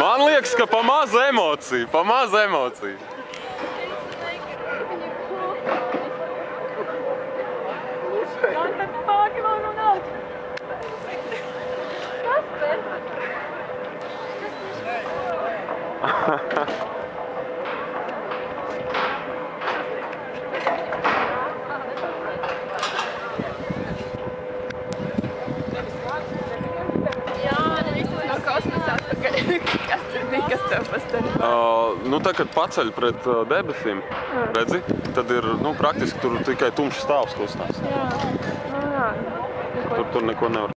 Man liekas, ka pa maz emociju, pa maz emociju. Nu, tā, kad paceļ pret debesīm, redzi, tad ir, nu, praktiski tur tikai tumšs stāvs kustās. Jā. Tur neko nevar.